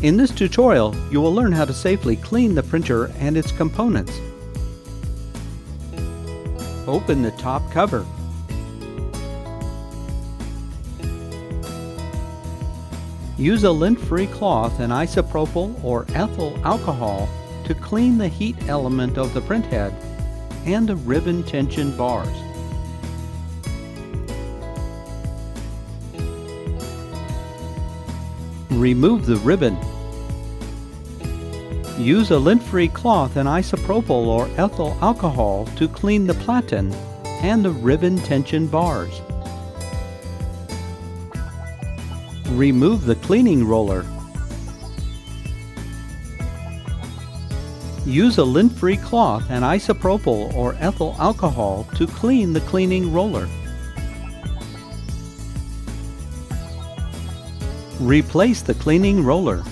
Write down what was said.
In this tutorial, you will learn how to safely clean the printer and its components. Open the top cover. Use a lint-free cloth and isopropyl or ethyl alcohol to clean the heat element of the printhead and the ribbon tension bars. Remove the ribbon. Use a lint-free cloth and isopropyl or ethyl alcohol to clean the platen and the ribbon tension bars. Remove the cleaning roller. Use a lint-free cloth and isopropyl or ethyl alcohol to clean the cleaning roller. Replace the cleaning roller.